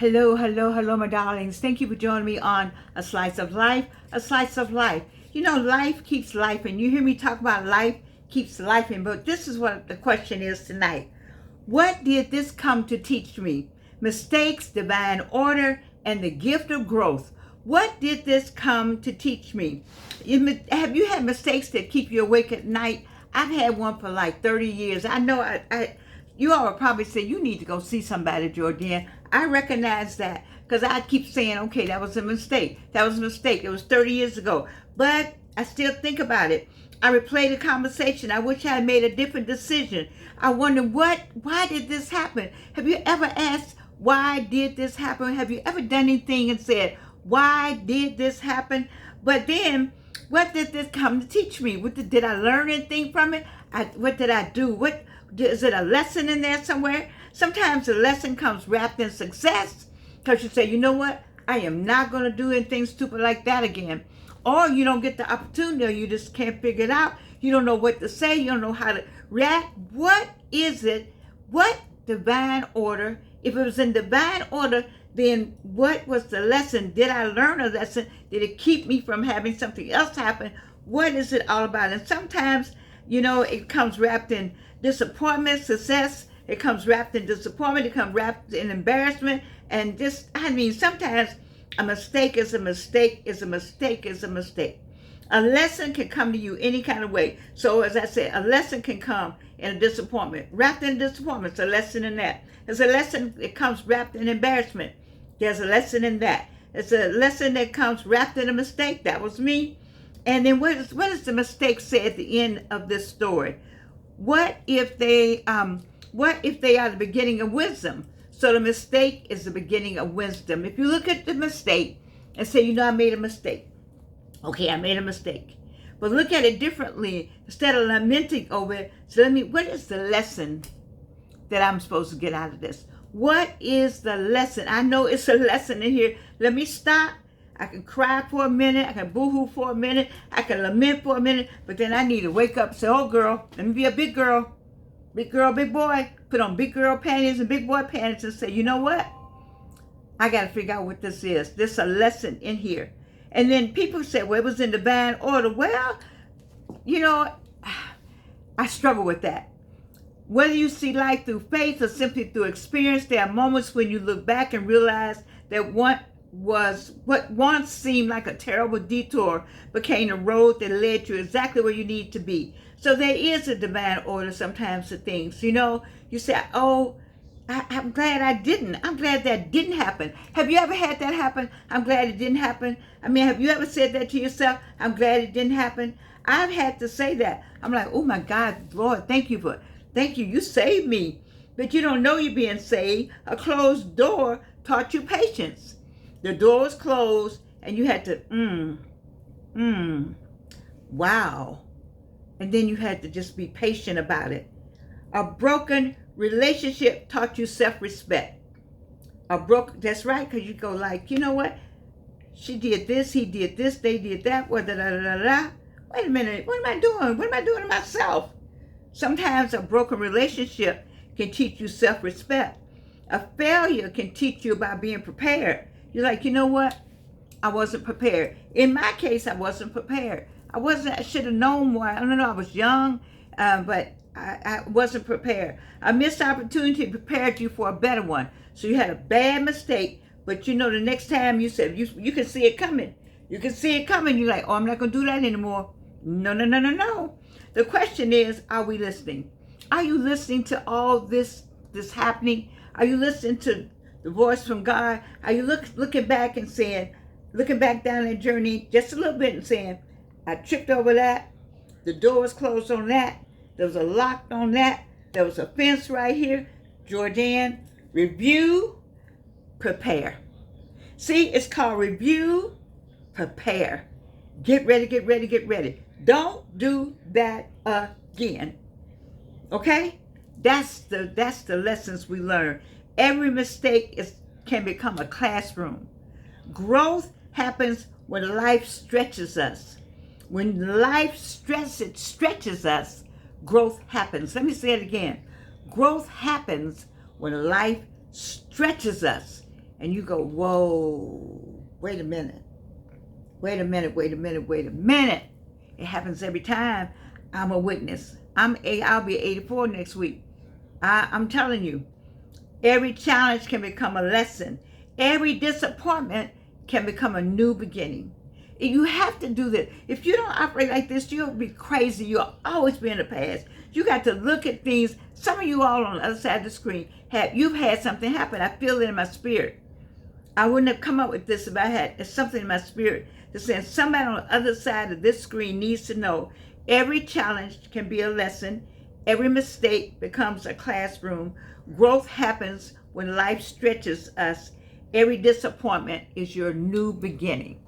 Hello, hello, hello, my darlings. Thank you for joining me on A Slice of Life, A Slice of Life. You know, life keeps life, and you hear me talk about life keeps life, but this is what the question is tonight. What did this come to teach me? Mistakes, divine order, and the gift of growth. What did this come to teach me? Have you had mistakes that keep you awake at night? I've had one for like 30 years. I know you all will probably say, you need to go see somebody, Jordan. I recognize that because I keep saying, okay, that was a mistake. That was a mistake. It was 30 years ago. But I still think about it. I replay the conversation. I wish I had made a different decision. I wonder why did this happen? Have you ever asked, why did this happen? Have you ever done anything and said, why did this happen? But then, what did this come to teach me? Did I learn anything from it? What did I do? Is it a lesson in there somewhere? Sometimes the lesson comes wrapped in success because you say, you know what? I am not going to do anything stupid like that again. Or you don't get the opportunity, or you just can't figure it out. You don't know what to say. You don't know how to react. What is it? What divine order? If it was in divine order, then what was the lesson? Did I learn a lesson? Did it keep me from having something else happen? What is it all about? And sometimes, it comes wrapped in disappointment, success. It comes wrapped in disappointment. It comes wrapped in embarrassment. And sometimes a mistake is a mistake is a mistake is a mistake. A lesson can come to you any kind of way. So as I said, a lesson can come in a disappointment. Wrapped in disappointment, it's a lesson in that. There's a lesson that comes wrapped in embarrassment. There's a lesson in that. It's a lesson that comes wrapped in a mistake. That was me. And then what does the mistake say at the end of this story? What if they are the beginning of wisdom? So the mistake is the beginning of wisdom. If you look at the mistake and say, I made a mistake. Okay, I made a mistake. But look at it differently. Instead of lamenting over it, so what is the lesson that I'm supposed to get out of this? What is the lesson? I know it's a lesson in here. Let me stop. I can cry for a minute. I can boo-hoo for a minute. I can lament for a minute. But then I need to wake up and say, oh, girl, let me be a big girl. Big girl, big boy. Put on big girl panties and big boy panties and say, you know what? I got to figure out what this is. There's a lesson in here. And then people say, well, it was in divine order. Well, I struggle with that. Whether you see life through faith or simply through experience, there are moments when you look back and realize that what once seemed like a terrible detour became a road that led you exactly where you need to be. So there is a divine order sometimes to things. You say, oh, I'm glad I didn't. I'm glad that didn't happen. Have you ever had that happen? I'm glad it didn't happen. Have you ever said that to yourself? I'm glad it didn't happen. I've had to say that. I'm like, oh my God, Lord, thank you. You saved me. But you don't know you're being saved. A closed door taught you patience. The door was closed and you had to, wow. And then you had to just be patient about it. A broken relationship taught you self-respect. That's right, because you go like, you know what? She did this, he did this, they did that, Wait a minute, what am I doing? What am I doing to myself? Sometimes a broken relationship can teach you self-respect. A failure can teach you about being prepared. You're like, you know what? I wasn't prepared. In my case, I wasn't prepared. I should have known more. I don't know, I was young, but I wasn't prepared. A missed opportunity prepared you for a better one. So you had a bad mistake, but the next time you said, you can see it coming. You can see it coming. You're like, oh, I'm not going to do that anymore. No. The question is, are we listening? Are you listening to all this happening? Are you listening to the voice from God? Are you looking back and saying, looking back down that journey just a little bit and saying, I tripped over that. The door was closed on that. There was a lock on that. There was a fence right here. Jordan, review, prepare. See, it's called review, prepare. Get ready, get ready, get ready. Don't do that again. Okay? That's the lessons we learn. Every mistake can become a classroom. Growth happens when life stretches us. When life stretches us, growth happens. Let me say it again. Growth happens when life stretches us. and you go, whoa, wait a minute. Wait a minute, wait a minute, wait a minute. It happens every time. I'm a witness. I'll be 84 next week. I'm telling you, every challenge can become a lesson. Every disappointment can become a new beginning. You have to do this. If you don't operate like this, you'll be crazy. You'll always be in the past. You got to look at things. Some of you all on the other side of the screen, you've had something happen. I feel it in my spirit. I wouldn't have come up with this if I had something in my spirit that says somebody on the other side of this screen needs to know every challenge can be a lesson. Every mistake becomes a classroom. Growth happens when life stretches us. Every disappointment is your new beginning.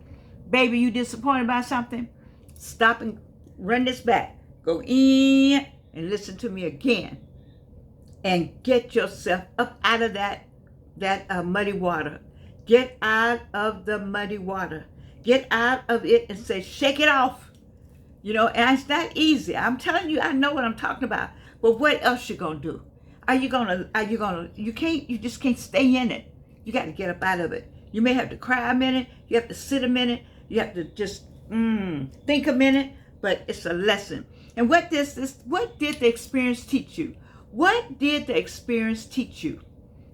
Baby, you disappointed by something? Stop and run this back. Go in and listen to me again. And get yourself up out of that muddy water. Get out of the muddy water. Get out of it and say, shake it off. You know, and it's not easy. I'm telling you, I know what I'm talking about. But what else you gonna do? You just can't stay in it. You got to get up out of it. You may have to cry a minute. You have to sit a minute. You have to just think a minute. But it's a lesson. And what did the experience teach you? What did the experience teach you?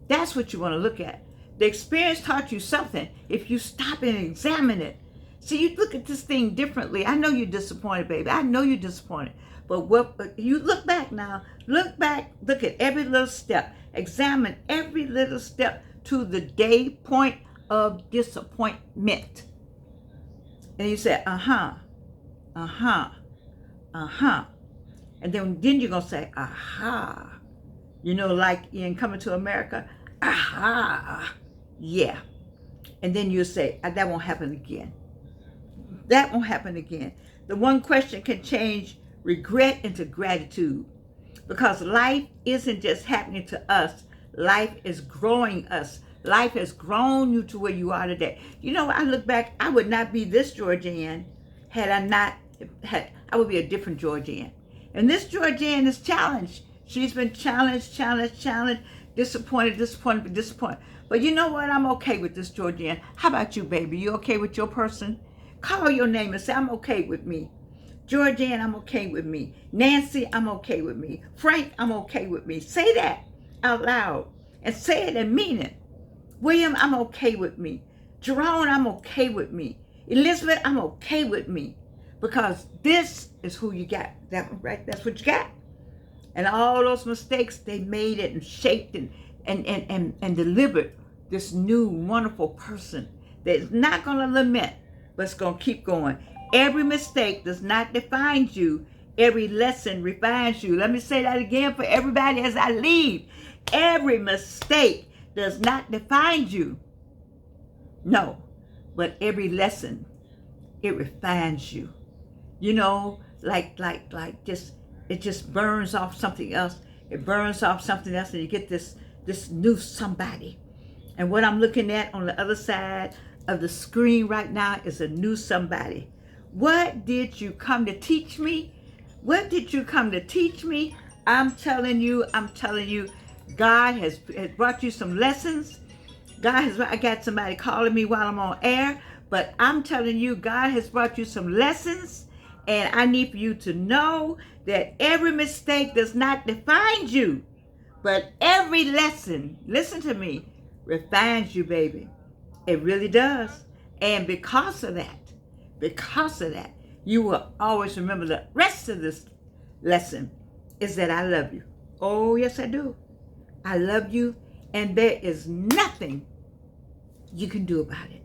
That's what you want to look at. The experience taught you something if you stop and examine it. See, you look at this thing differently. I know you're disappointed, baby. I know you're disappointed. But you look back now. Look back. Look at every little step. Examine every little step to the day point of disappointment. And you say, uh-huh. And then you're going to say, aha. You know, like in Coming to America, aha. Yeah. And then you'll say, that won't happen again. That won't happen again. The one question can change regret into gratitude. Because life isn't just happening to us. Life is growing us. Life has grown you to where you are today. You know, I look back, I would not be this Georgianne I would be a different Georgianne. And this Georgianne is challenged. She's been challenged, disappointed. But you know what? I'm okay with this Georgianne. How about you, baby? You okay with your person? Call your name and say, I'm okay with me. Georgianne, I'm okay with me. Nancy, I'm okay with me. Frank, I'm okay with me. Say that out loud and say it and mean it. William, I'm okay with me. Jerome, I'm okay with me. Elizabeth, I'm okay with me. Because this is who you got. That one, right? That's what you got. And all those mistakes, they made it and shaped and delivered this new wonderful person that's not going to lament, but it's going to keep going. Every mistake does not define you. Every lesson refines you. Let me say that again for everybody as I leave. Every mistake does not define you. No, but every lesson, it refines you. You know, it just burns off something else. It burns off something else, and you get this new somebody. And what I'm looking at on the other side of the screen right now is a new somebody. What did you come to teach me? What did you come to teach me? I'm telling you, God has brought you some lessons. I got somebody calling me while I'm on air, but I'm telling you, God has brought you some lessons, and I need for you to know that every mistake does not define you, but every lesson, listen to me, refines you, baby. It really does. And because of that, you will always remember the rest of this lesson is that I love you. Oh, yes, I do. I love you, and there is nothing you can do about it.